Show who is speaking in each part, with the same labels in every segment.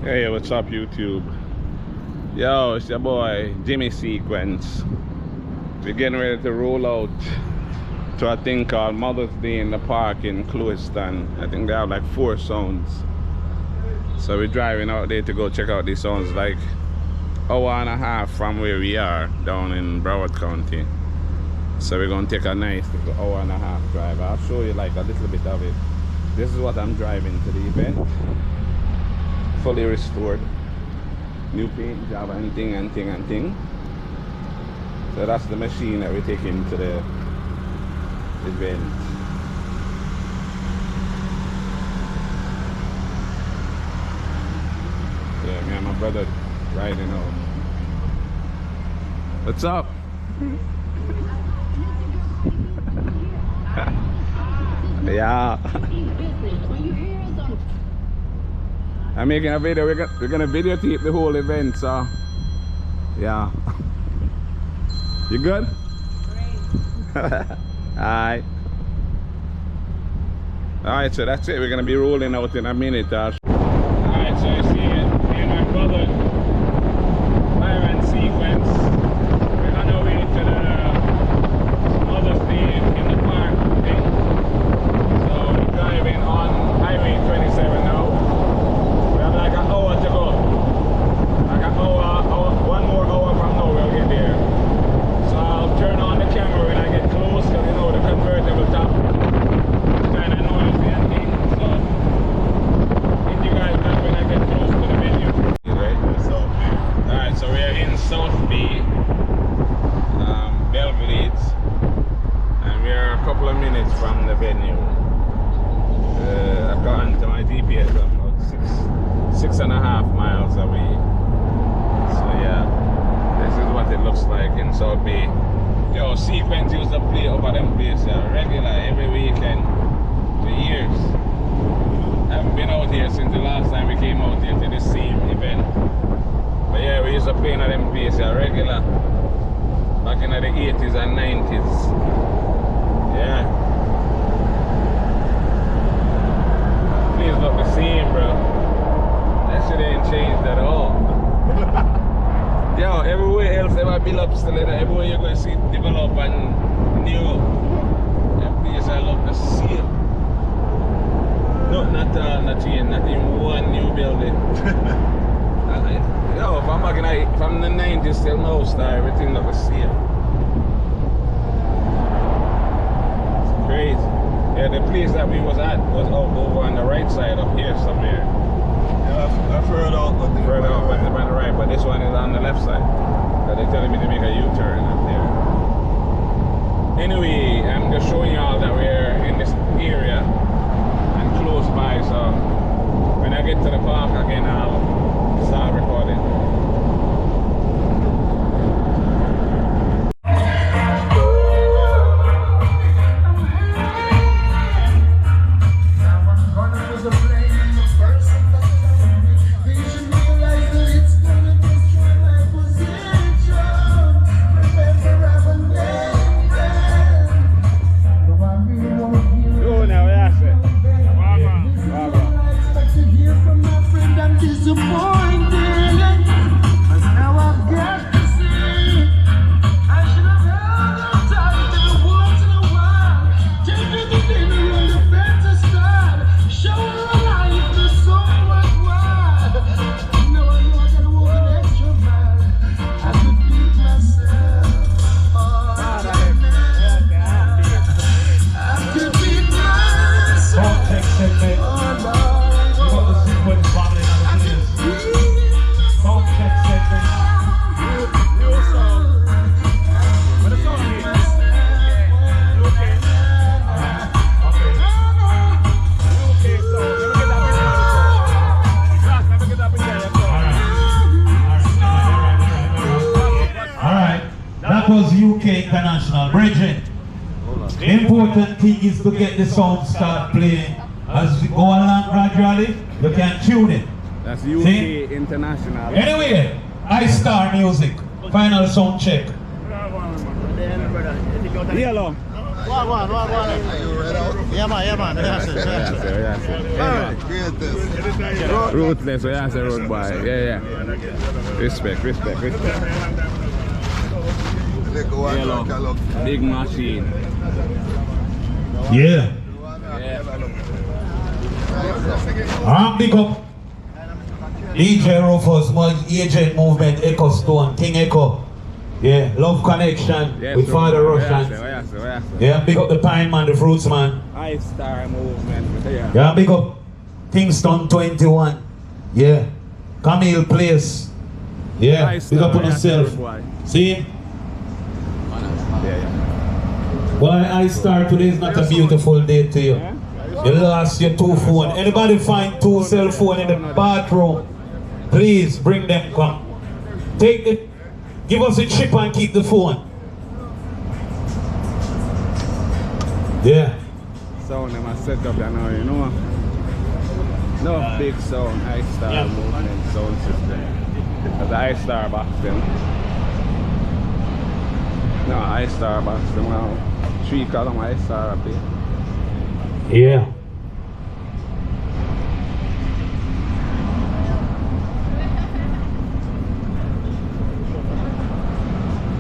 Speaker 1: Hey, what's up, YouTube? Yo, it's your boy Jimmy Sequence. We're getting ready to roll out to a thing called Mother's Day in the park in Clewiston. I think they have like 4 sounds. So we're driving out there to go check out these sounds, like hour and a half from where we are down in Broward County. So we're gonna take a nice hour and a half drive. I'll show you like a little bit of it. This is what I'm driving to the event. Fully restored, new paint job and thing. So that's the machine that we're taking to the event. Yeah, me and my brother riding home. What's up? Yeah. I'm making a video. We're gonna videotape the whole event, so yeah. You good? Great. Alright. Alright, so that's it. We're gonna be rolling out in a minute. Alright, so you see it. Me and my brother, Byron Sequence. We're on our way to the Mother's Day in the park thing. So we're driving on Highway 27 now. Like an hour to go. Like an hour, one more hour from now we'll get there. So I'll turn on the camera when I get close, because you know the convertible top is kind of noisy and thing. So if you guys back when I get close to the venue. Right? Alright, so we're in South Bay, Belgrade, and we're a couple of minutes from the venue. I've gone to my GPS. 6.5 miles away. So yeah, this is what it looks like in South Bay. Yo, Sequence used to play over them places regular every weekend for years. I haven't been out here since the last time we came out here to the same event. But yeah, we used to play in them places regular back in the 80s and 90s. Yeah. Please look the same, bro. That shit ain't changed at all. Yo, everywhere else ever build up still, everywhere you're going to see develop and new. That place I look the same. Not change, not even one new building. Yo, if I'm back in from the 90s till now, everything look the same. It's crazy. Yeah, the place that we was at was over on the right side up here somewhere. I've heard out on the right, but this one is on the left side. So they're telling me to make a U-turn up there. Anyway, I'm just showing y'all that we're in this area and close by, so when I get to the park again, I'll start recording.
Speaker 2: Was UK International. Bridget, the important thing is to get the sound start playing. As we go along gradually, you can tune it.
Speaker 1: That's UK See? International.
Speaker 2: Anyway, iStar Music. Final sound check.
Speaker 1: Yellow.
Speaker 3: Yeah, man.
Speaker 1: Ruthless, so yeah, say road boy. Yeah. Respect. Yellow, big machine.
Speaker 2: Yeah. Big up DJ Rufus, Agent Movement, Echo Stone, King Echo. Yeah, Love Connection with Father Russian. Yeah, big up the Pine Man, the Fruits Man.
Speaker 1: High Star Movement.
Speaker 2: Yeah, big up Kingston 21. Yeah, Camille Place. Yeah, big up on yourself. See? Why I Star, today is not a beautiful day to you. You lost your 2 phones. Anybody find 2 cell phones in the bathroom? Please bring them, come. Give us a chip and keep the phone. Yeah.
Speaker 1: Sound them are set up now, you know. No big sound, High Star Movement sound system. That's the High Star box them. No, High Star box them now. 3 column High Star up here.
Speaker 2: Yeah.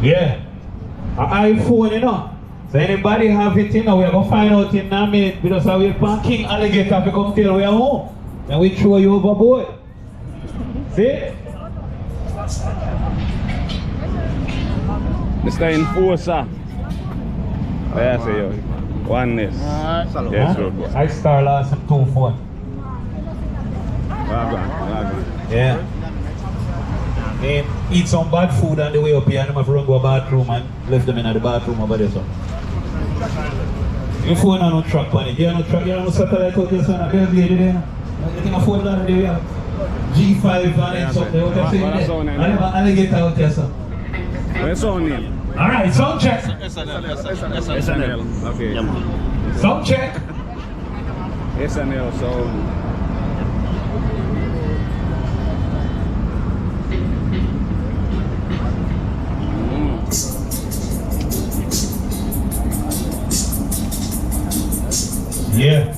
Speaker 2: Yeah. An iPhone, you know. So anybody have it, you know, we're gonna find out in a minute because we're from King Alligator to come tell we are home. And we throw you overboard. See?
Speaker 1: Mr. Enforcer. There I say you. Oneness. Yes, road boy.
Speaker 2: I Star lost some 2 phones. Yeah. They eat some bad food on the way up here and them have run to a bathroom and left them in the bathroom over there. So. Your phone are no track on it. You have no track, you have no satellite out there, son. I can't believe it there. You can afford that there. We have G5 and it's up there. What I'm saying there. I never alligator out there, son.
Speaker 1: Where's your name?
Speaker 2: Alright, sound check.
Speaker 1: SNL. Okay.
Speaker 2: Sound check.
Speaker 1: SNL, so.
Speaker 2: Yeah.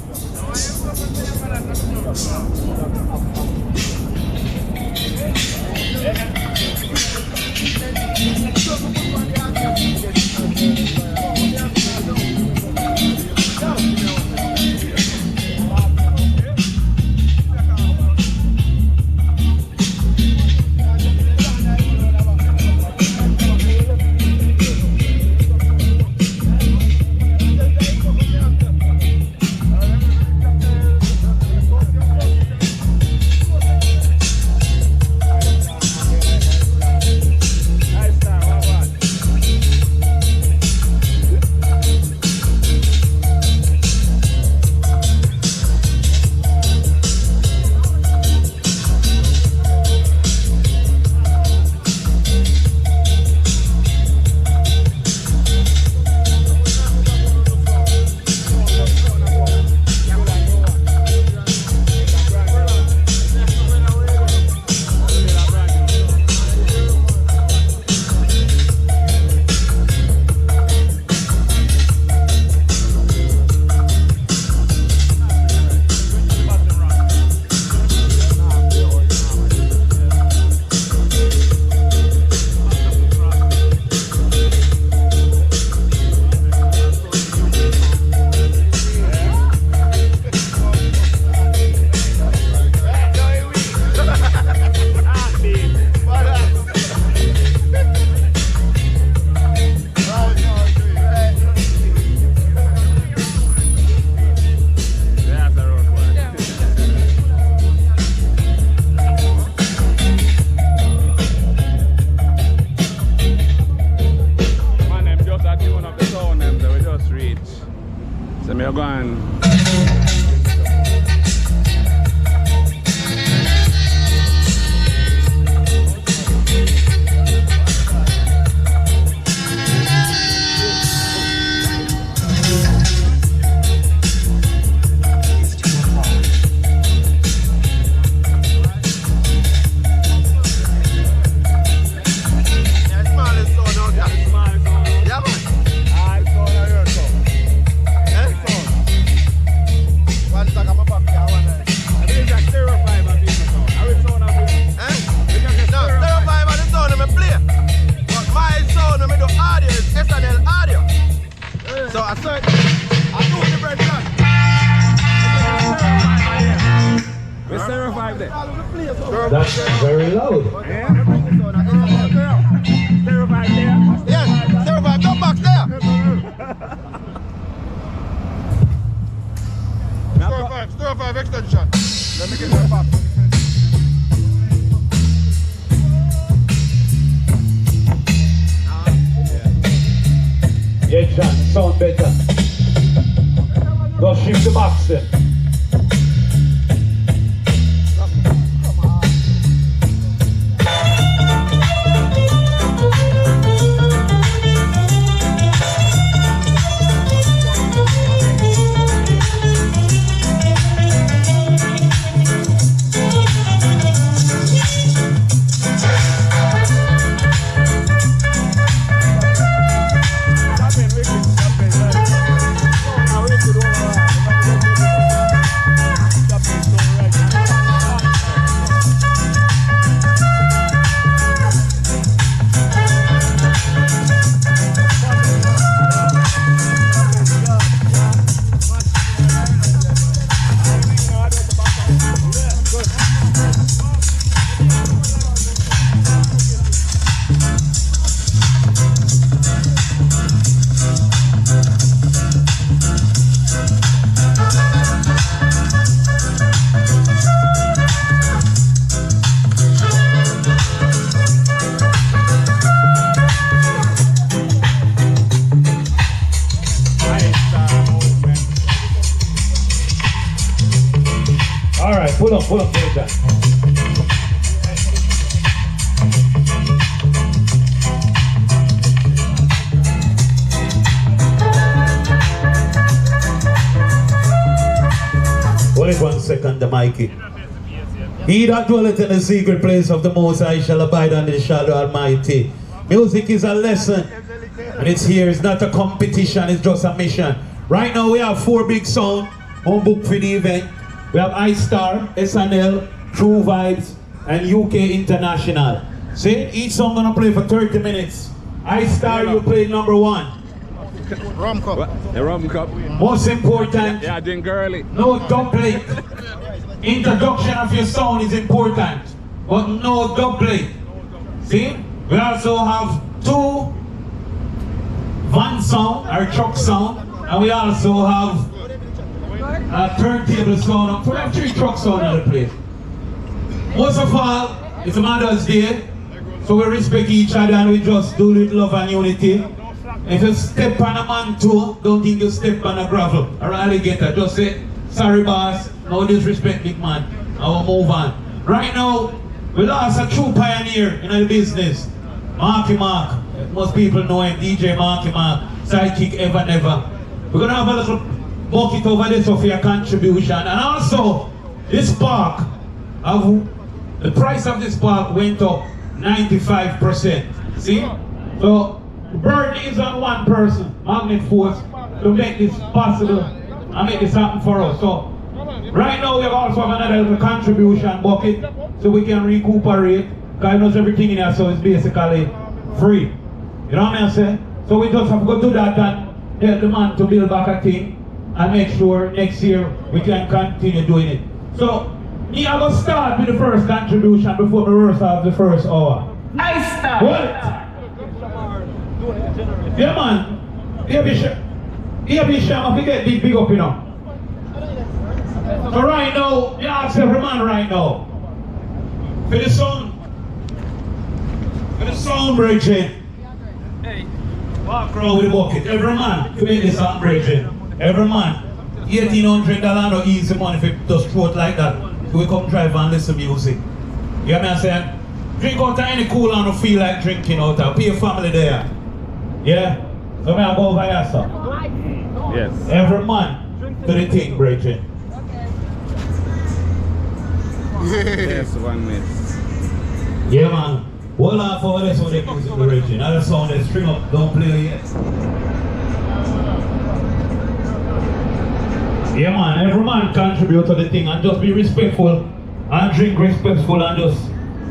Speaker 1: stereo 5 there.
Speaker 2: That's very loud.
Speaker 1: Yeah? Stereo 5 there.
Speaker 3: Yes, stereo 5, come back there. Stereo 5 extension. Let me get that back.
Speaker 2: Yeah, John, sound better. Go shift the box then. Pull up, take that. Hold it 1 second, the Mikey. He that dwelleth in the secret place of the Most High shall abide under the shadow of Almighty. Music is a lesson, and it's here. It's not a competition, it's just a mission. Right now we have 4 big sound on book for the event. We have iStar, SNL, True Vibes, and UK International. See, each song gonna play for 30 minutes. iStar, you play number 1.
Speaker 3: Rum cup.
Speaker 1: What? The rum cup.
Speaker 2: Most important,
Speaker 1: Yeah, doing girly.
Speaker 2: no dub plate. Introduction of your sound is important, but no dub plate. See, we also have 2 van sound, or truck sound, and we also have a turntable sound. So we have 3 truck sound in the place. Most of all, it's Mother's Day, so we respect each other and we just do it with love and unity. If you step on a man toe, don't think you step on a gravel or alligator. Just say, sorry boss, no disrespect big man, I will move on. Right now, we lost a true pioneer in the business, Marky Mark. Most people know him, DJ Marky Mark, sidekick ever never. We're gonna have a little bucket over this for your contribution. And also, this park, the price of this park went up 95%. See? So, the burden is on one person, Magnet Force, to make this possible and make this happen for us. So, right now we also have another little contribution bucket so we can recuperate. God knows everything in here, so it's basically free. You know what I'm saying? So we just have to go do that and help the man to build back a thing and make sure next year we can continue doing it. So, me I will start with the first contribution before the rest of the first hour.
Speaker 4: I start.
Speaker 2: What? Yeah man, here be sure I get big up, you know. So right now, you ask every man right now. For the sound bridging. Hey. Walk around with the bucket. Every man to make the sound bridging. Every man. $1,800 no easy money if you just throw it like that. We come drive and listen to music. You hear me saying? Drink out of any cooler and don't feel like drinking out of. Pay your family there. Yeah? So may I go over here, sir?
Speaker 1: Yes.
Speaker 2: Every man to the thing, brethren.
Speaker 1: Yes, 1 minute.
Speaker 2: Yeah, man. Hold on for this one, the music, brethren. Other sound that string up, don't play yet. Yeah, man. Every man contribute to the thing and just be respectful and drink respectful and just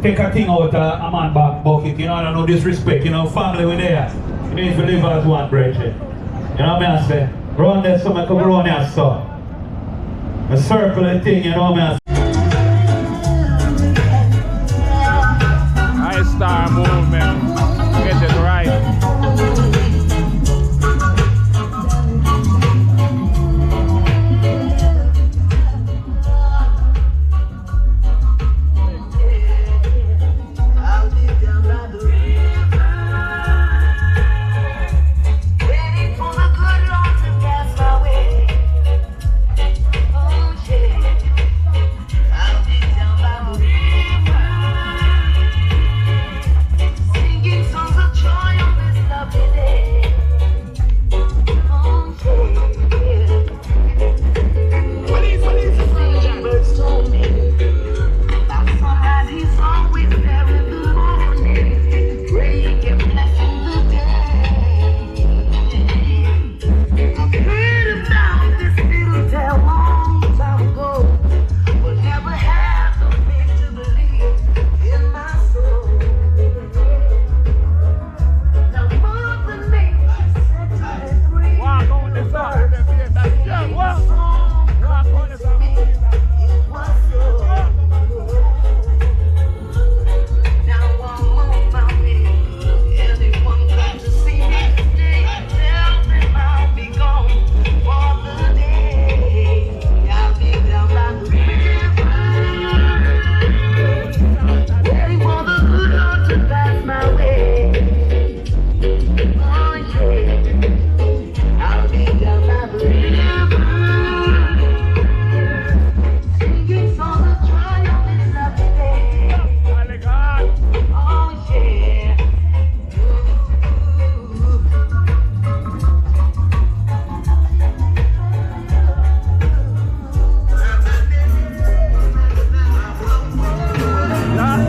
Speaker 2: take a thing out of a man back bucket, you know, and no disrespect, you know, family with there. You need to live as one, brethren. You know what I say? Run there so I can run there, so. I circle the thing, you know what I say?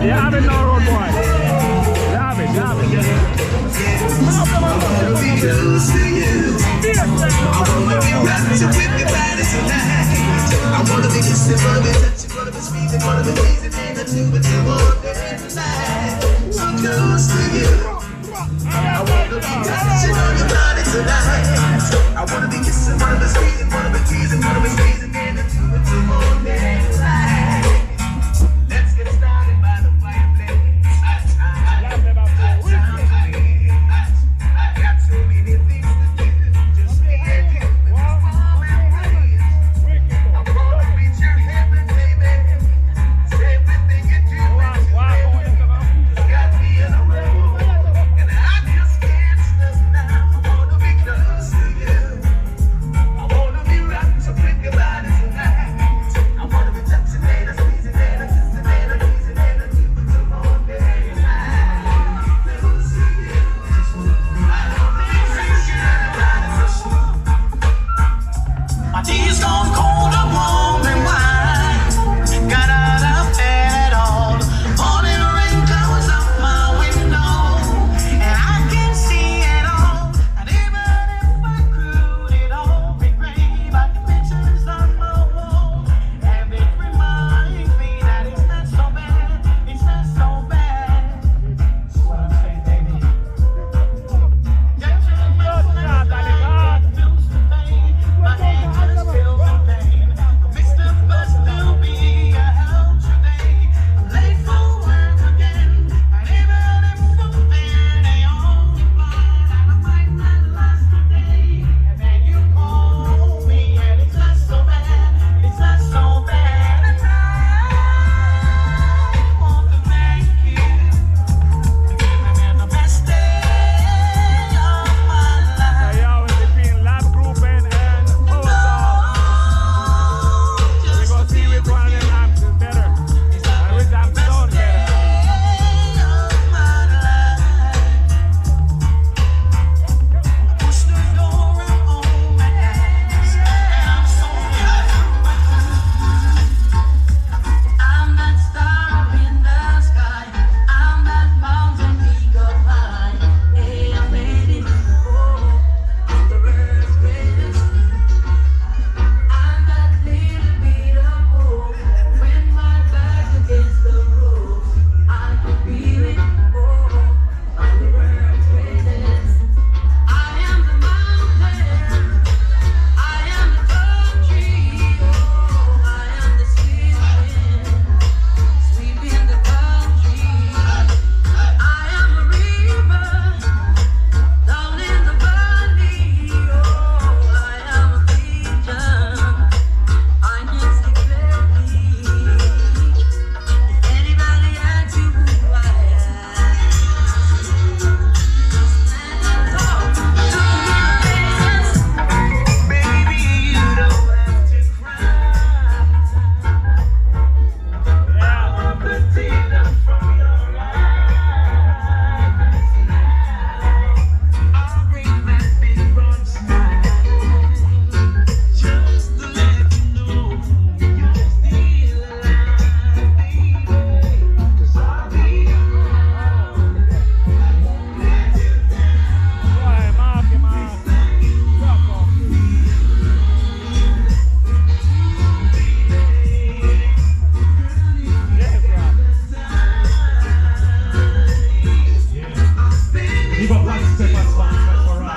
Speaker 1: You have it now, road boy. You have it, you have it.
Speaker 4: I wanna be close to you. I wanna be wrapped up with your body tonight. I wanna be kissing, wanna be touching, wanna be squeezing, wanna be teasing, and I do what you want tonight. So close to you. I wanna be touching on your body tonight. I wanna be kissing, wanna be squeezing, wanna be teasing, wanna be squeezing, and I do what you want tonight. Let's get started by the fireplace. I got so many things to do. Just me and you in this moment, please. I wanna reach your heaven, baby. Say everything you do and you got me in a room, and I just can't stop now. I wanna be close to you. I wanna be wrapped up with your body tonight. I wanna be touching and squeezing and kissing and teasing and doing the whole day night. Close to you. My tea's gone cold, I'm warm and wide. Got out of bed at all. Morning rain covers up my window, and I can see it all. And even if I could, it all be gray by the pictures on my wall. And it reminds me that it's not so bad, it's not so bad. That's what I'm saying, baby. My hand just feels the pain. Mixed up, but still be a hell today. I'm late for work again, and even if I'm there, they only blind. I might not last a day, and then you call me, and it's not so bad, it's not so bad. And I want to thank you for giving me the best day of my life.
Speaker 1: Yo, it's between Lab Group and Power Sound. We go see which one of them amps is better. And which amp sound better.
Speaker 4: I'm that star up in the sky. I'm that mountain peak up high. Hey, I made it. Oh, I'm the world's greatest. I'm that little bit of hope. When my back's against the ropes, I can feel it. Oh, I'm the world's greatest. I am the mountain. I am the country. Oh, I am the spirit. Sweeping the country. I am a river down in the valley. Oh, I am a pigeon. I can see clearly. If anybody asks you who I am, just stand and talk to my face. Baby, you don't have to cry. I'm the tears from your eyes. I'll bring that big broad smile just to let you know you're still alive, baby. 'Cause I'll be around. Won't let you down.
Speaker 1: Boy, Marky, man. Rock on. Yes, Rob.
Speaker 2: Leave up one step and song for us.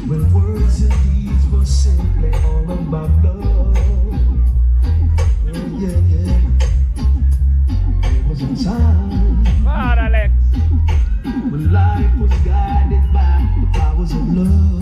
Speaker 4: When words and deeds were simply all about love. Yeah, yeah, yeah. There was a time
Speaker 1: Hard, Alex.
Speaker 4: when life was guided by the powers of love.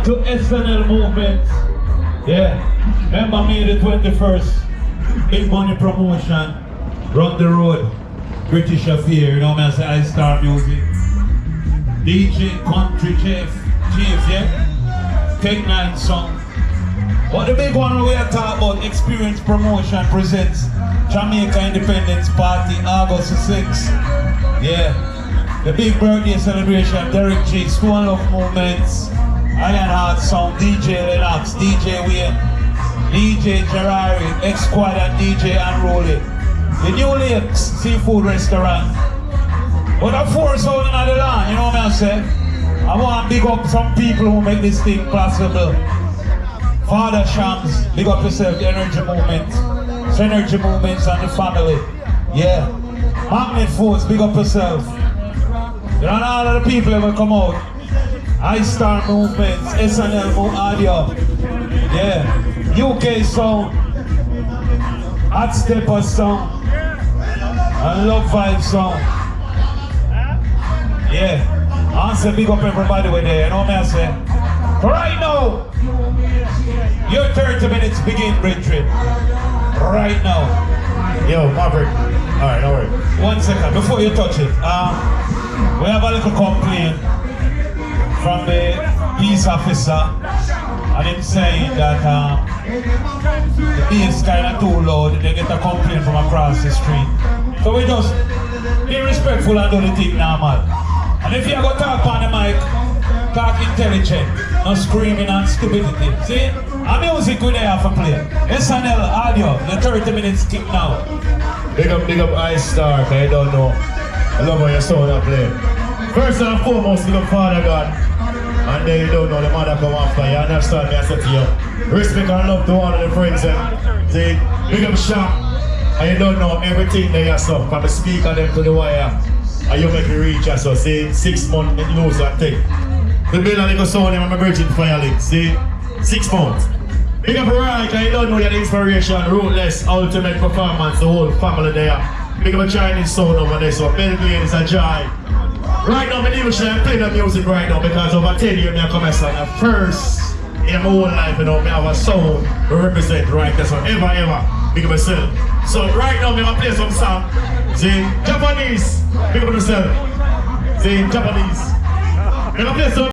Speaker 2: out to SNL movement. Yeah. Remember me the 21st. Big money promotion. Run the road. British affair. You know what I say? I Star Music. DJ Country Chief, yeah? Take 9 song. But the big one we are talking about, Experience Promotion presents Jamaica Independence Party, August 6th. Yeah. The big birthday celebration, Derek G, Stone Love Movements, Ironheart Sound, DJ Lennox, DJ Wayne, DJ Gerari, X-Squad and DJ Unrolled. The New Lakes Seafood Restaurant. But of course, out in the land, you know what I'm saying? I want to big up some people who make this thing possible. Father Shams, big up yourself, the Energy Movement. Energy Movements and the family. Yeah. Magnet Force, big up yourself. You know, all of the people that will come out. I-Star Movements, SNL Audio. Yeah. UK Sound. Hot Stepper Sound. And Love Vibe Sound. Yeah. I say big up everybody with there, you know what I say? Right now, your 30 minutes begin, Bridget. Right now.
Speaker 5: Yo, Maverick. Alright, don't worry.
Speaker 2: 1 second, before you touch it. We have a little complaint from the peace officer. And him saying that the bass kind of too loud. They get a complaint from across the street. So we just be respectful and do the thing now, man. And if you go talk on the mic, talk intelligent, not screaming and stupidity. See? A music we there for play. SNL Audio, the 30 minutes kick now.
Speaker 5: Big up I-Star, I don't know. I love how your sound are playing. First and foremost, big up Father God. And then you don't know the mother come after you. Understand me, I said to you. Respect and love to all of the friends. See? Big up Shop. And you don't know everything they are so. From the speaker them to the wire. And you make me reach us, so see, 6 months it lose and take. The bill and the sound I'm a virgin fire link, see? 6 months. Big up right, I don't know your inspiration, ruthless, ultimate performance, the whole family there. Big up a Chinese sound over there, so Belgium is a joy. Right now, I even should play the music right now because over 10 years I come as a first in my whole life, you know, I have a sound to represent right there, so ever, big up myself. So right now, I'm going to play some song. See, Japanese, big up yourself. See, Japanese. I'm going to play some.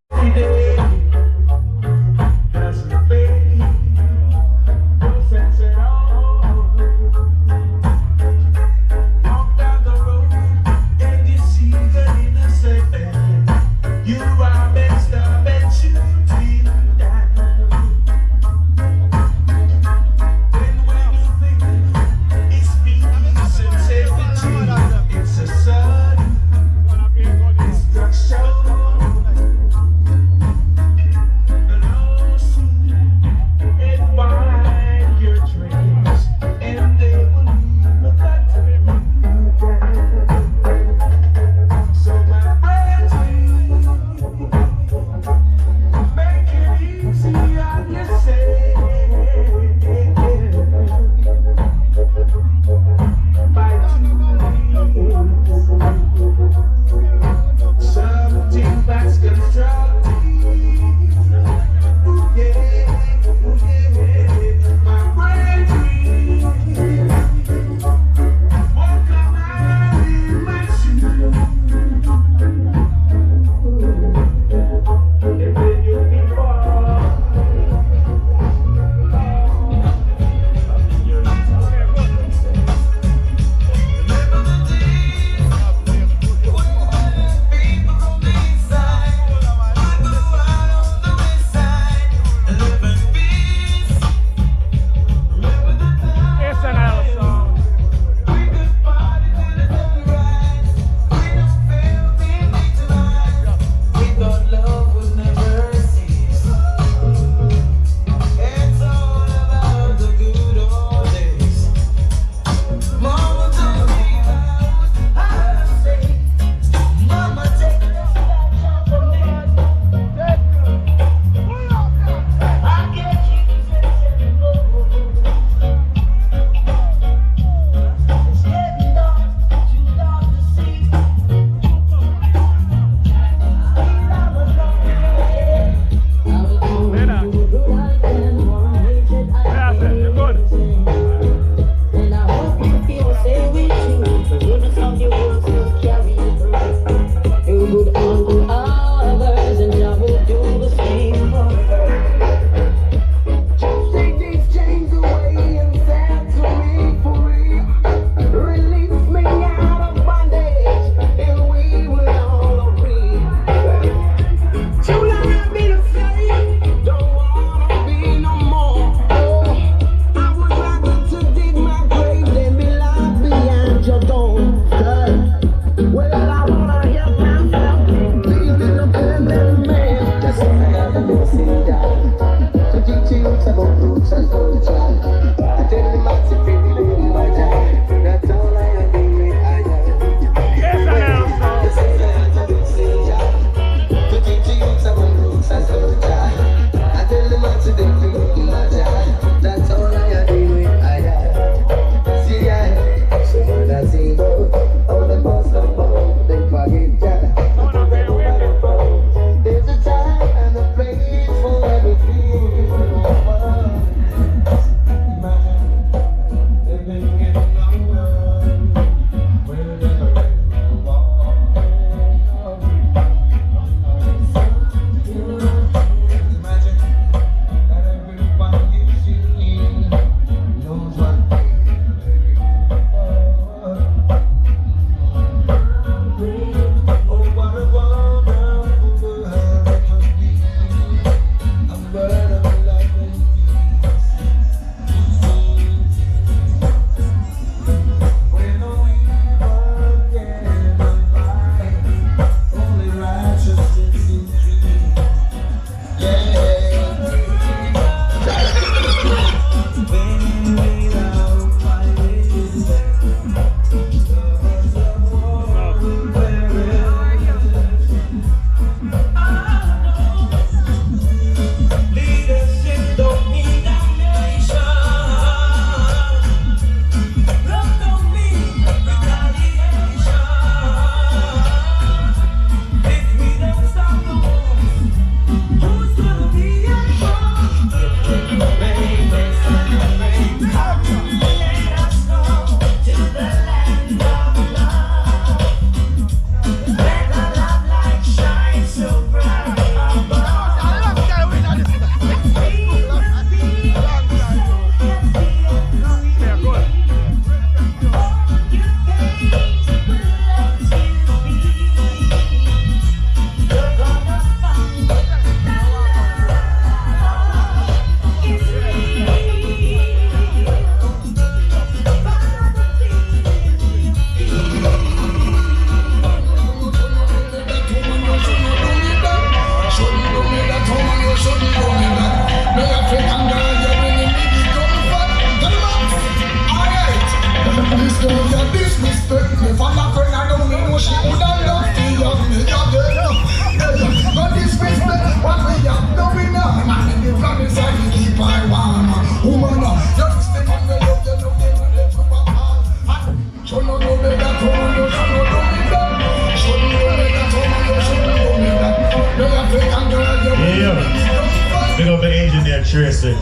Speaker 5: Tracy.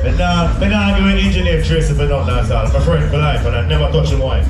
Speaker 5: But now I'm doing engineer Tracy for nothing, that's all. I'm a friend for life and I never touch him wife.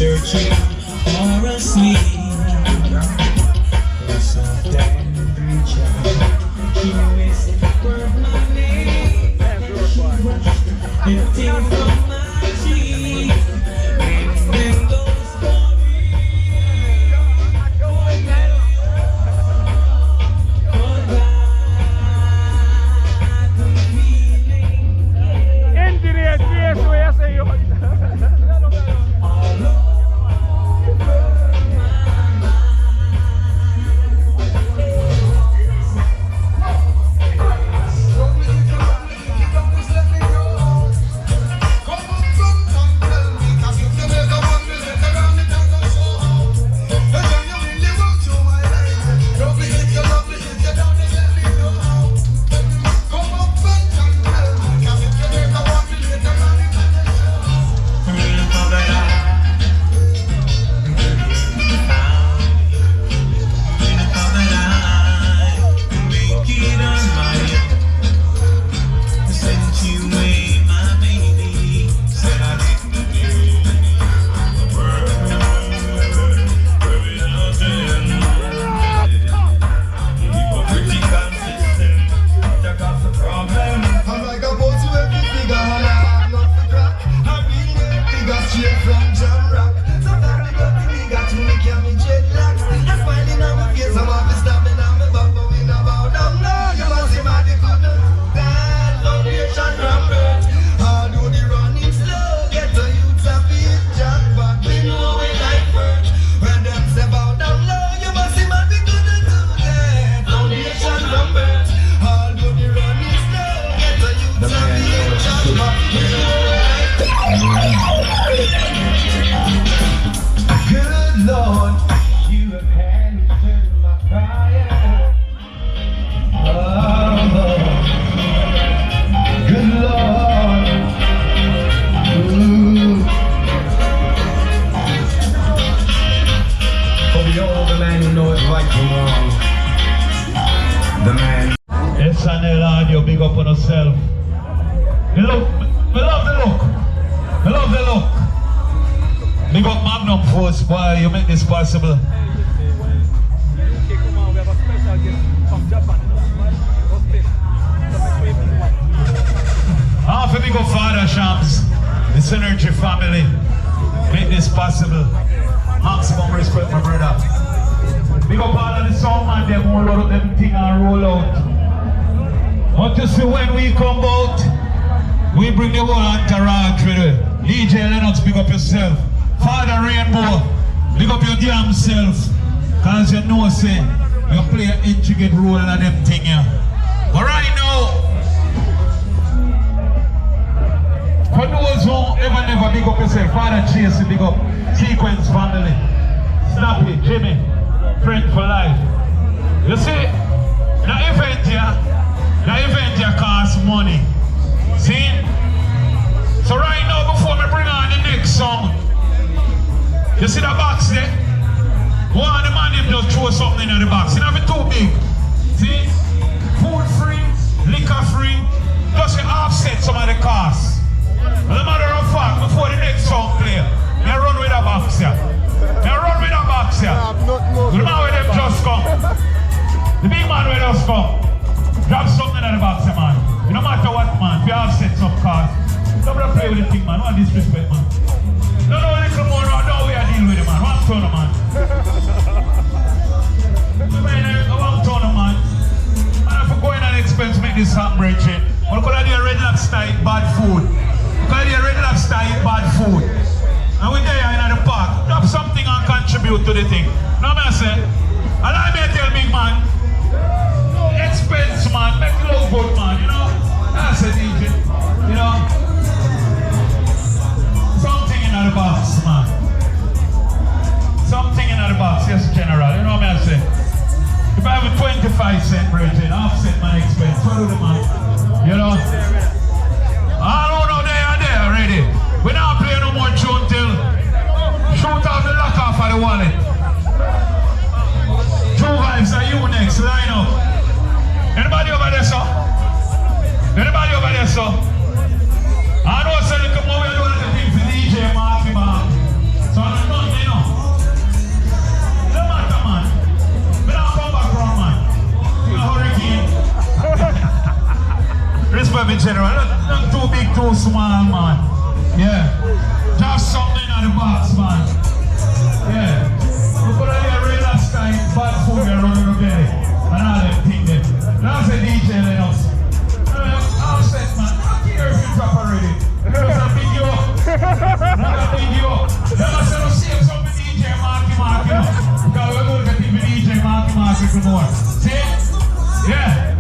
Speaker 6: Searching for a sleep. Soft and reach out. She whispered my name. Lifting from my cheek.
Speaker 2: Big up Magnum Force, boy, you make this possible. Half a big up Father Shams, the Synergy family, make this possible. Maximum respect, my brother. Big up all of the sound man, them all load up them thing and roll out. But you see when we come out, we bring the whole entourage with it. DJ Lennox, big up yourself. Father Rainbow, big up your damn self. Cause you know, say, you play an intricate role in them thing here. But right now, for those who never big up yourself, Father Chase, big up Sequence family. Snappy, Jimmy, friend for life. You see, the event here costs money. See? So right now, before me bring on the next song, you see the box there? One of the man him just throw something in the box. It's not too big. See? Food free, liquor free, just to offset some of the costs. As a matter of fact, before the next song play, I run with a box here. The man with them just come. The big man with us come. Drop something in the box here, man. No matter what, man, if you offset some costs, don't play with the thing, man. Don't disrespect, man. No, a little more around, no way I deal with it, man. One ton of man. One ton of man. And if we're going on expense, make this happen, Bridget. We're going to do a red lobster, eat bad food. We're going to do a red lobster, eat bad food. And we're there in the park. Drop something and contribute to the thing. Now, I say, and I may tell big man, expense, man, make it look good, man, you know? That's a DJ, you know? Something in the box, man. Something in the box, yes, General. You know what I say? If I have a 25-cent Bridget, offset my expense. Follow the man. You know? I don't know, they are there already. We don't play no more tune till shoot out the lock off of the wallet. Two vibes are you next, line up. Anybody over there, sir? Anybody over there, sir? I know, sir, you come over here doing the thing for DJ Marky, man. So I'm not, you know. No matter, man. We don't come back wrong, man. You know, hurricane. Respect me, General. Not too big, too small, man. Yeah. Just something in the box, man. Yeah. We put a real last time, bad food, we're running the belly. And all them things there. Now say DJ Lennox. I'll set, man. I'm here if you drop already. There's a video. Another video. Then I said, save some with DJ Marky. Because we're going to get with DJ Marky some more. See? Yeah.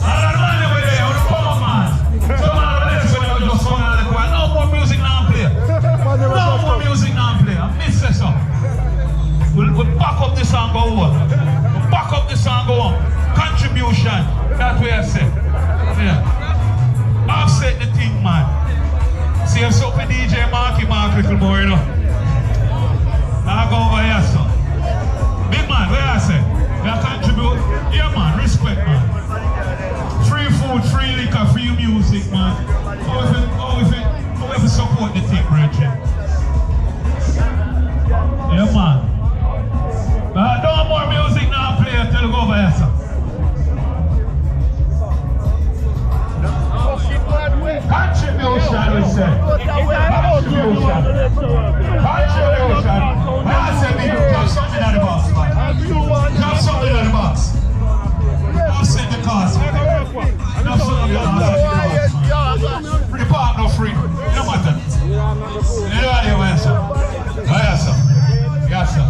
Speaker 2: All the man over there, on the power, man. So, man, let's just come out of the choir. No more music now play. No more music now play. I miss this up. We'll back up the song, go over. We'll back up the song, go on. Contribution. That's what I say. Yeah. Offset the thing, man. See if so for DJ Marky, little boy, you know. Now go over here, son. Big man, where I say? You contribute? Yeah, man. Respect, man. Free food, free liquor, free music, man. How if you support the thing, Bridget? Yeah, man. No more music now, play until you go over here, sir. Contribution, we say. Contribution. I say, we drop something in the box, man. Drop something in the box. Offset the cost. Drop something in the box. Free park, no free. You know what? Anybody over here, sir? Oh, yes, sir. Yes, sir.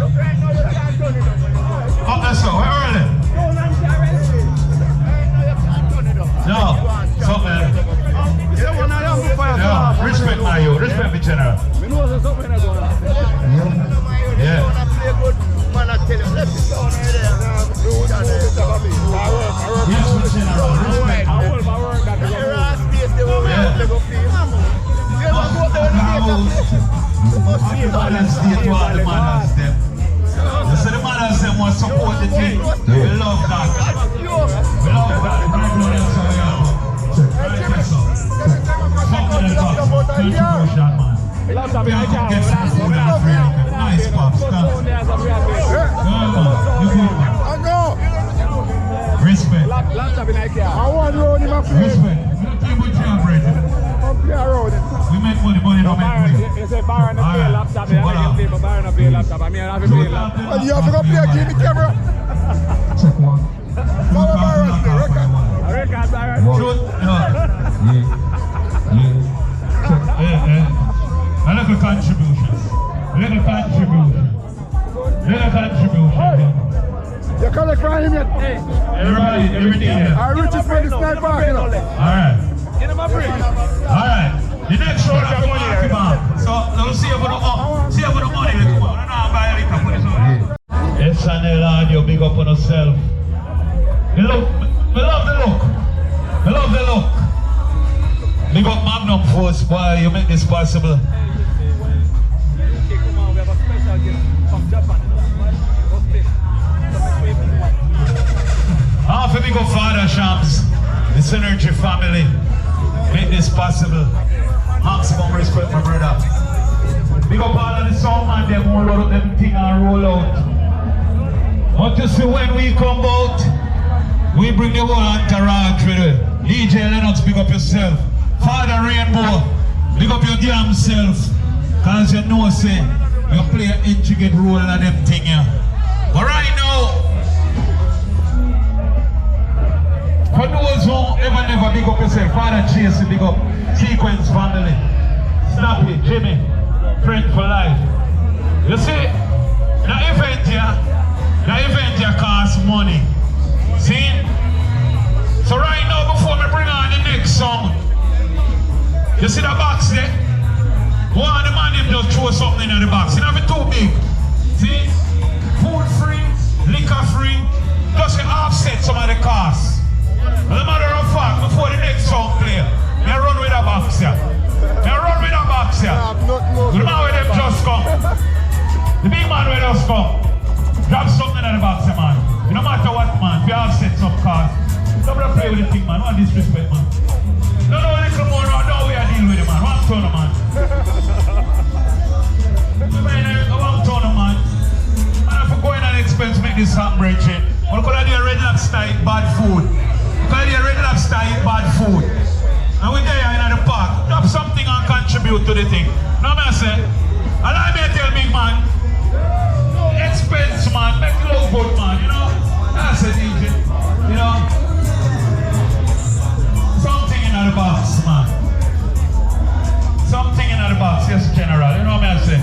Speaker 2: Up there, sir. Where are they? No. Something. Yeah. Respect my you. Respect me, General. Yeah. Yes, General. Respect. You see the manners them want to support the team. We love that. We love that. Contribution, man. Nice pops.
Speaker 3: I know.
Speaker 2: Respect.
Speaker 3: I want road in my place.
Speaker 2: Respect. We don't care about your bread.
Speaker 3: I'm play a road.
Speaker 2: We make money, money don't make money.
Speaker 7: You say Baron play a laptop, I can play, but Baron play a laptop. I mean, I have to play a laptop.
Speaker 3: Well, you have to go play a game in camera.
Speaker 2: Check one.
Speaker 3: Follow Baron, record.
Speaker 7: I reckon Baron.
Speaker 2: Shoot. A little contribution. Little contribution. Little contribution.
Speaker 3: You can't cry him yet.
Speaker 2: Everybody, everything here.
Speaker 3: I reach this man, this night back, you know.
Speaker 2: Alright.
Speaker 7: Get him a break.
Speaker 2: Alright. The next round is the market man. So, let's see about the money. Come on. I don't know buy a liquor for this one. Yes, Chanel audio, big up on yourself. You look, I love the look. I love the look. Big up Magnum Force, boy, you make this possible. Half a big up Father Shams, the Synergy family, make this possible. Maximum respect, my brother. Big up all of the sound man, them all load up them thing and roll out. But you see when we come out, we bring the whole entourage with it. DJ Lennox, big up yourself. Father Rainbow, big up your damn self. Cause you know, say, you play an intricate role in them thing here. But right now, for those who never big up yourself, Father Chase, big up Sequence family, Snappy, Jimmy, friend for life. You see, the event here costs money. See? So right now, before me bring on the next song, you see the box there? One of the man them just throw something in the box. You know it too big. See? Food free, liquor free, just to offset some of the costs. As a matter of fact, before the next song play, they run with a box here. The man with them just come. The big man with us come. Drop something in the box here, man. No matter what, man, we offset some costs. Don't play with the thing, man. Don't disrespect, man. No, a little more, no, we are dealing with it, man. One turn, man. One turn, man. And if we go in an expense, make this happen, Bridget. We're going to do a red lobster, eat bad food. We're going to do a red lobster, eat bad food. And we're there in the park. Drop something and contribute to the thing. Now, I say, allow me to tell big man, expense, man, make it look good, man, you know? That's it, DJ. You know? Something in the box, man. Something in the box, yes, General. You know what I say?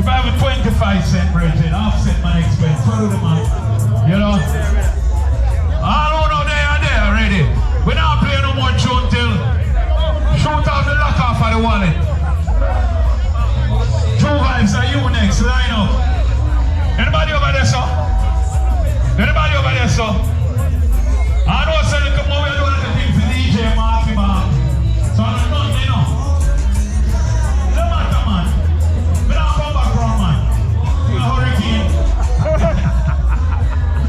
Speaker 2: If I have a 25-cent Bridget, offset my expense. Follow the man. You know? All who know they are there already. We not play no more tune till shoot out the lock off of the wallet. True Vibes are you next. Line up. Anybody over there, sir? Anybody over there, sir? I know so they come over and do the thing for DJ Marky Man. So I don't know, you know. No matter, man. We don't come back wrong, man. You're a hurricane.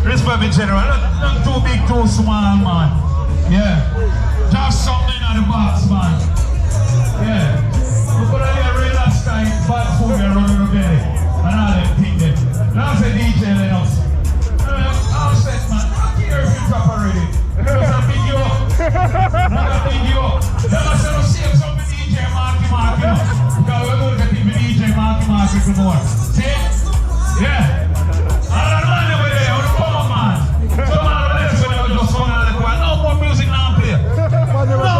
Speaker 2: Respect me, General. Not too big, too small, man. Yeah. Just something in the box, man. Yeah. We put a little real last time, bad food, we're running the belly. And all them things there. That's a DJ Lennox. I'll set, man. I can't hear if you drop already. Because I big you up. I big you up. Then I said, I'll save some with DJ Marky, you know. Because we're going to get with DJ Marky some more. See? Yeah. All the man over there, on the power man. Some of the less when they just run out of the choir. No more music now play. No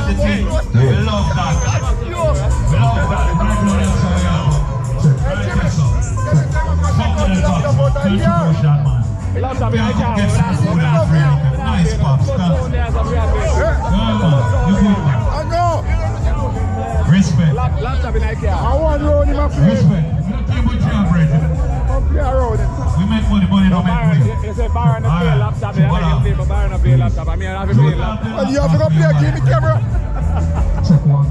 Speaker 2: the thing. We love that. We love that. Right now, that's how we are. Right here, so. Fucking box. Contribution, man. Nice pops. You good, man.
Speaker 3: I know.
Speaker 2: Respect.
Speaker 3: I want to roll in my place.
Speaker 2: Respect. We don't care about your bread.
Speaker 3: Come play around it.
Speaker 2: We make money, money don't make money.
Speaker 7: You said Byron not play laptop. I can play, but Byron not play laptop. I mean, I have to play laptop.
Speaker 3: And you have to go play a game with camera.
Speaker 2: Check one.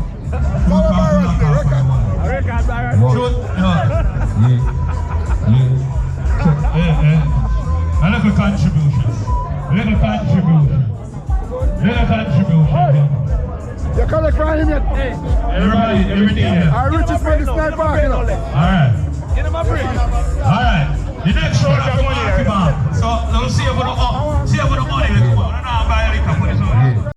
Speaker 3: Follow Byron, the record.
Speaker 7: I reckon Byron.
Speaker 2: Shoot. A little contribution. Little contribution.
Speaker 3: You collect from him yet?
Speaker 2: Everybody, everything here.
Speaker 3: I reach it for the sniper, you know.
Speaker 2: Alright.
Speaker 7: Get him a break.
Speaker 2: Alright. The next show is going to be man. So, let's see about the money. Let's go. I don't know how to buy a liquor for this one.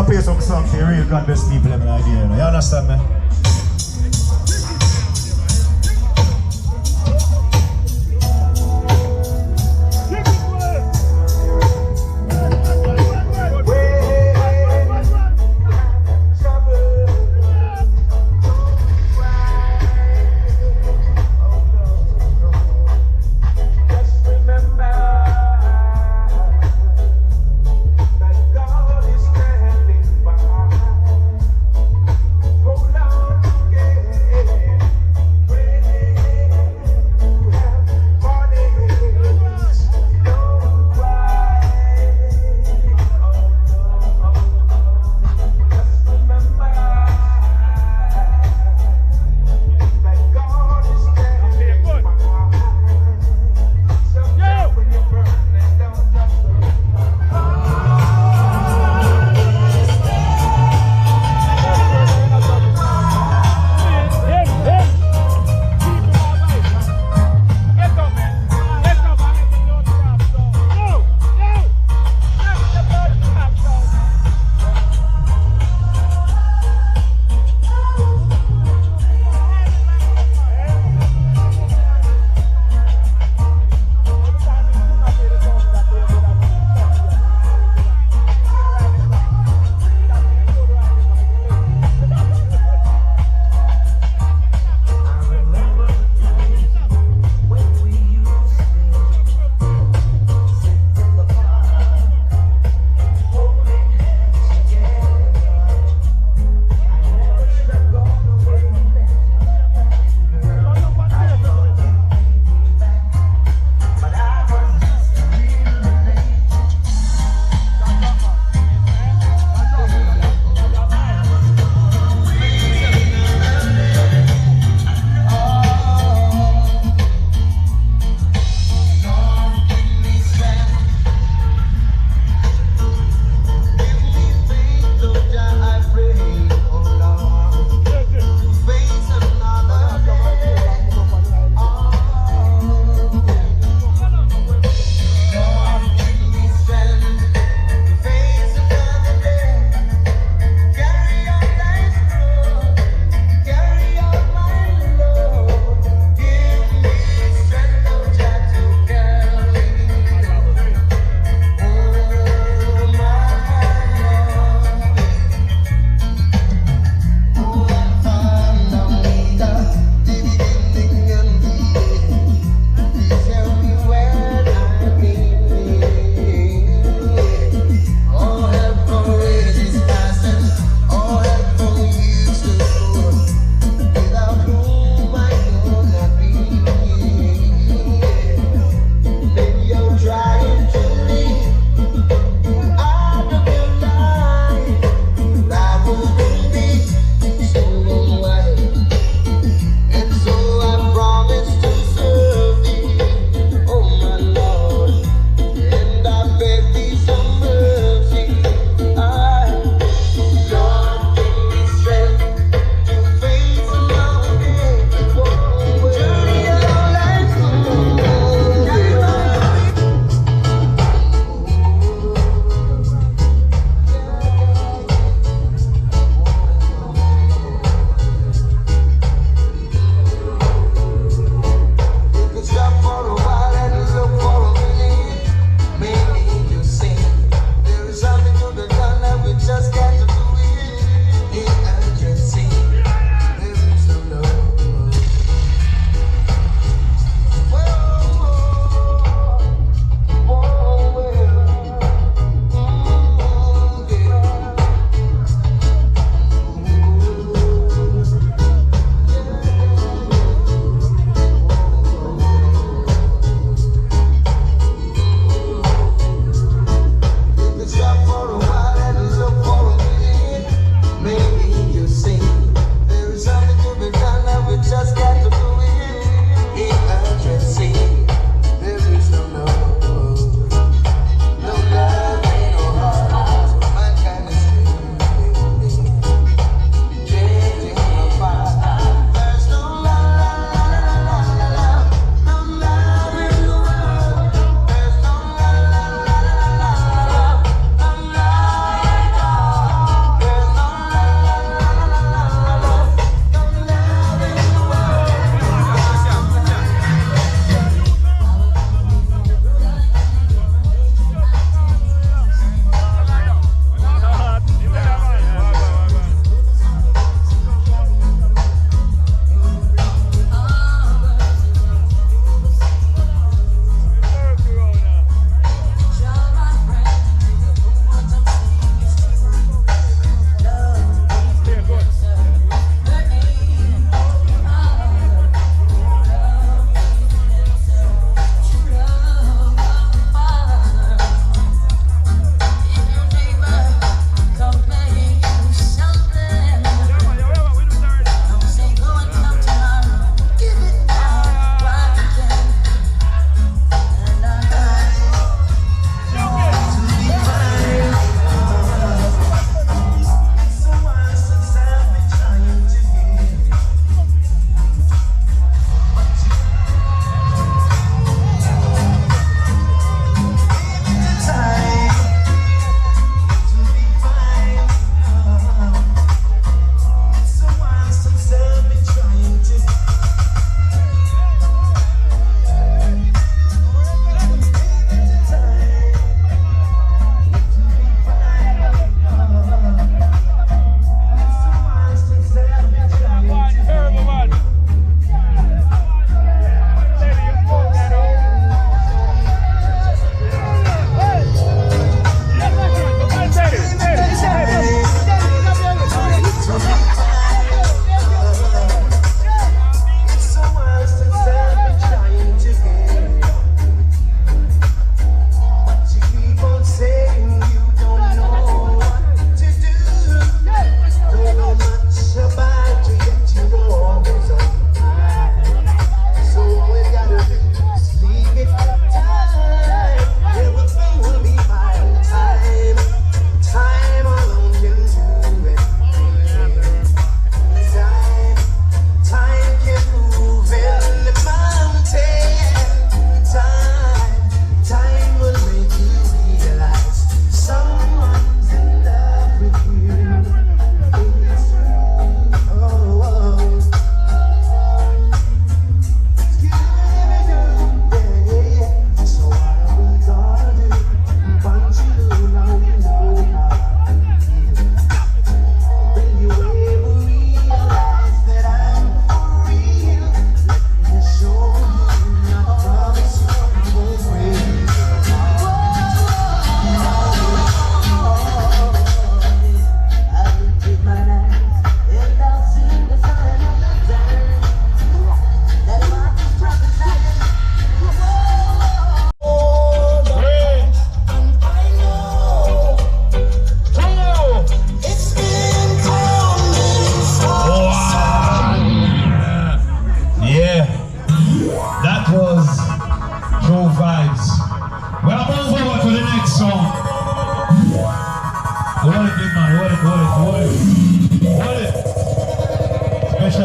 Speaker 5: play some songs for real God-bless people, have an idea, you know. You understand me?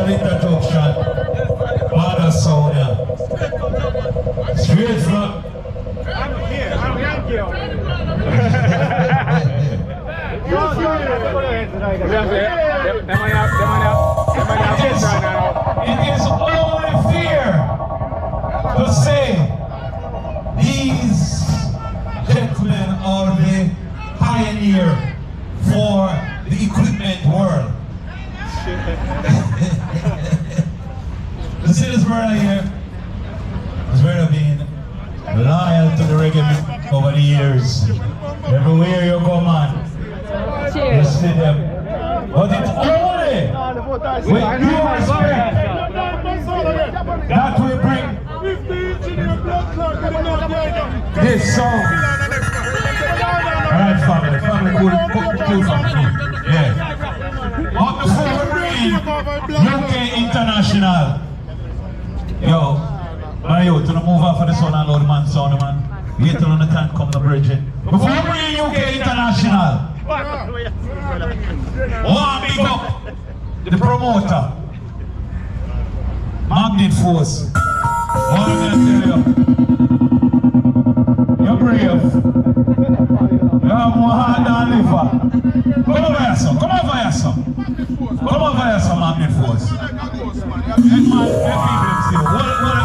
Speaker 2: special introduction. Mother sound, yeah. Straight from. It is only fair to say these gentlemen are the pioneer for the equipment world. You see this brother here? This brother being loyal to the reggae music over the years. Everywhere you go, man, you see them. But it's only with due respect that we bring this song. Alright, family, cool family. Yeah. But before we bring UK International, yo, to the move off of the sound and load man sound, man. Wait till the time come the bridge. Before we bring UK International, one big up the promoter, Magnet Force. What am I tell you? You're brave. You have more heart than liver. Come over here, son. Come over here, son. Come over here, son, Magnet Force. Hey, man,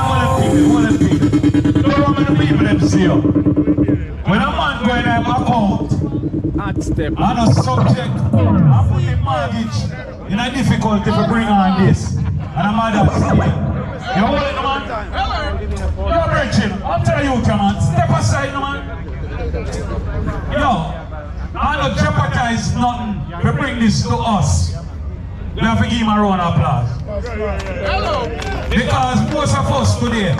Speaker 2: what the people. Don't run with the people them see you. When a man going to have account, and a subject, I put the mortgage in a difficulty to bring on this. And a mother's here. You hold it, man? You're virgin. I'm telling you, man. Step aside, man. Yo, I don't jeopardize nothing to bring this to us. We have to give him a round of applause. Because most of us today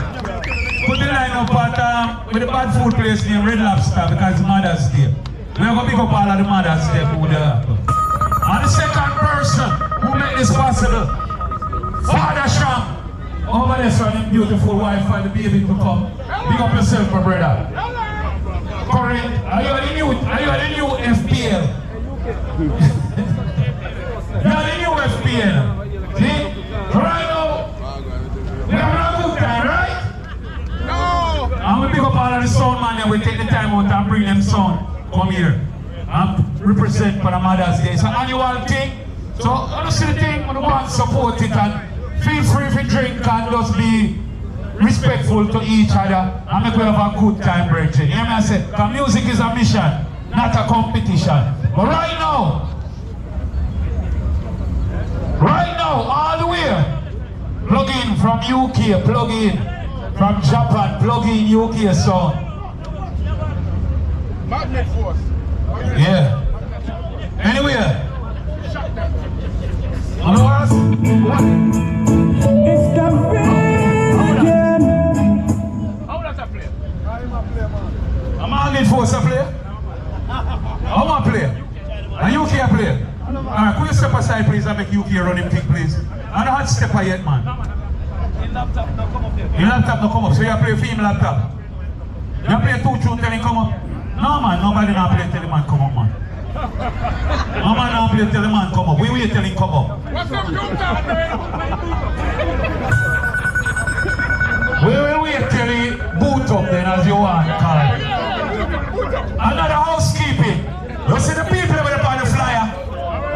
Speaker 2: put the line up at with the bad food place named Red Lobster because it's Mother's Day. We have to pick up all of the Mother's Day food there. And the second person who made this possible, Father Sham. Over there, son, the beautiful wife and the baby to come. Pick up yourself, my brother. Correct. Are you the new FPL? You're the new FPL. See? Right now, we have a good time, right? No! I'm going to pick up all of the sound man and we take the time out and bring them sound. Come here. And represent for the Mother's Day. It's an annual thing. So, I don't see the thing, I want to support it and feel free to drink and just be respectful to each other and make we have a good time, brethren. You hear me? I say, because music is a mission, not a competition. But right now, all the way, plug in from UK, plug in from Japan, plug in UK sound.
Speaker 3: Magnet Force.
Speaker 2: Yeah. Anyway.
Speaker 4: It's the region.
Speaker 7: How does that play?
Speaker 2: I'm Magnet Force a player. I'm a player. And UK a player. Alright, could you step aside please and make UK run him thing please? I don't have to step out yet, man.
Speaker 7: In laptop, no come up there.
Speaker 2: Your laptop no come up, so you play film laptop. You play 2 tunes till he come up? No man, nobody not play till the man come up, man. No man not play till the man come up. We wait till he come up.
Speaker 3: What's up, Jump
Speaker 2: We will wait till he boot up then as you want, Carl. Another housekeeping. You see the people with the on the flyer?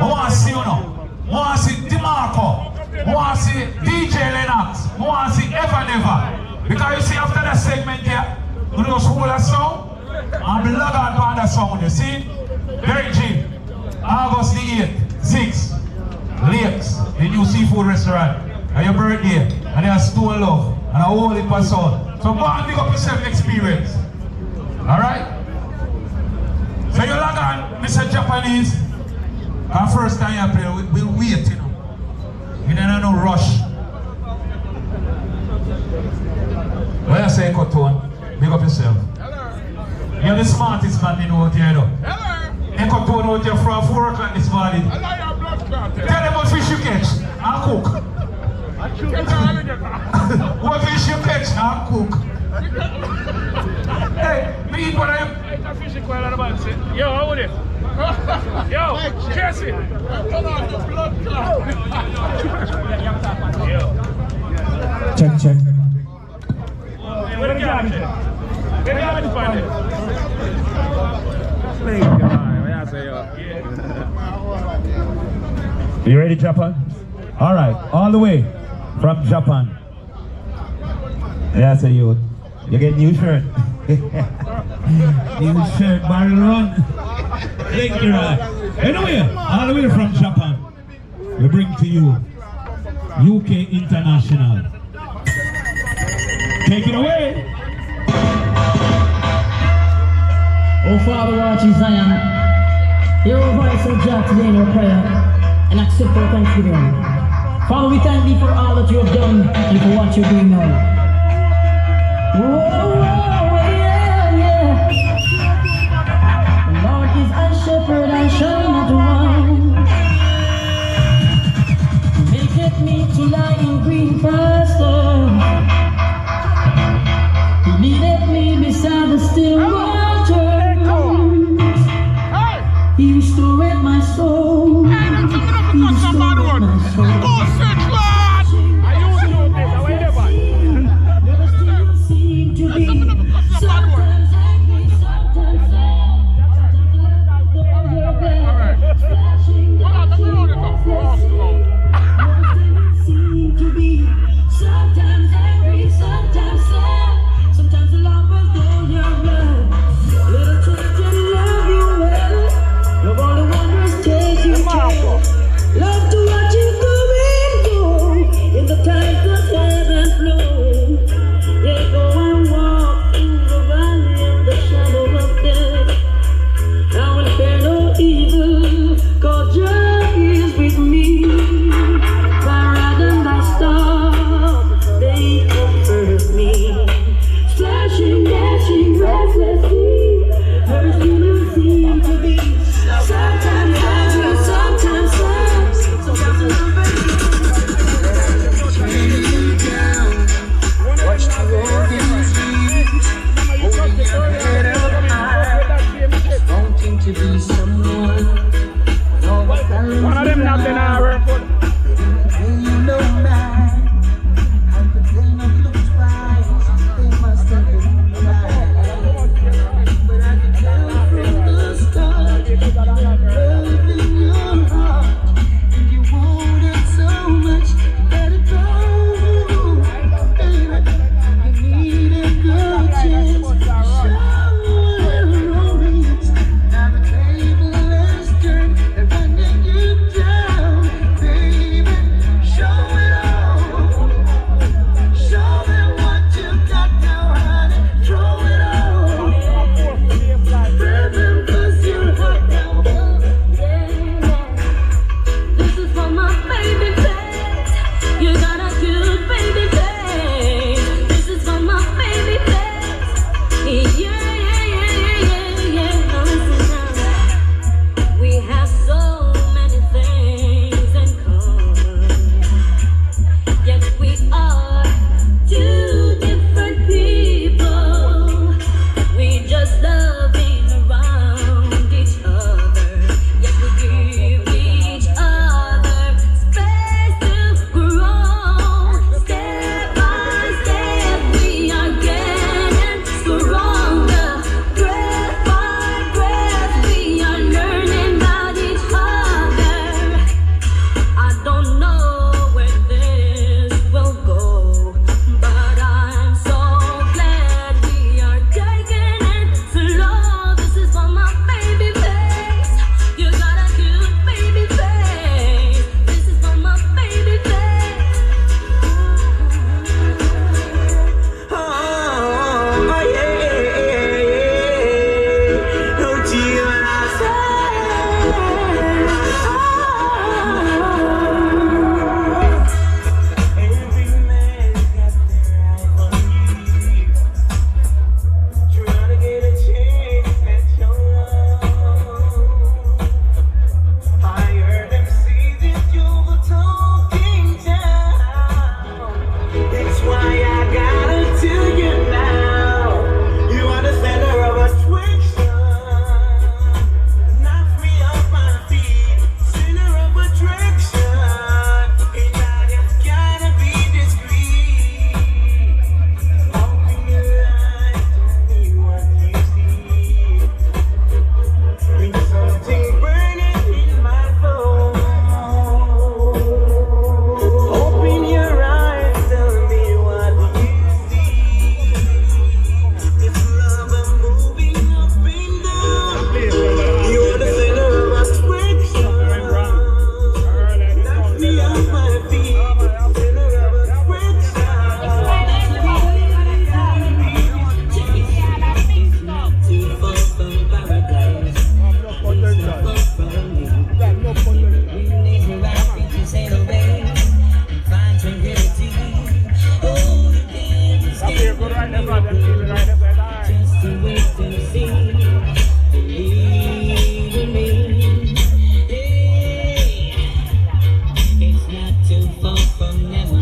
Speaker 2: I want to see you now. I want to see DeMarco. I want to see DJ Lennox. I want to see Ever Never. Because you see after that segment here, you just hold a song and blood out on that song. You see? Virgin, August the 8th, 6, Lakes, the new seafood restaurant. And your birthday, and there's Stone Love, and a whole heap of sound. So go and pick up yourself experience. Alright? So you log on, Mr. Japanese. Our first time you play, we'll wait, you know. We don't no rush. What you say, Cotton? Pick up yourself. You're the smartest man in out here, though. Echo Tone out here from 4 o'clock this morning. Tell them what fish you catch and cook. What fish you catch and cook. Hey, me eat what I am.
Speaker 7: Yo, how are you? Yo, Casey.
Speaker 2: You ready, Japan? All right, all the way from Japan. Yeah, so you get new shirt. New shirt, barrel run. Thank you, right. Anyway, all the way from Japan, we bring to you UK International. Take it away.
Speaker 6: Oh Father, watch in Zion. Hear our voice of Jah today in our prayer and accept our thanksgiving. Father, we thank thee for all that you have done and for what you're doing now. Whoa, yeah, yeah. The Lord is a shepherd, I shall not want. Maketh me to lie in green pastures. He leadeth me beside the still water. He restored my soul. He restored my soul. Never seemed to be
Speaker 4: not too far from them.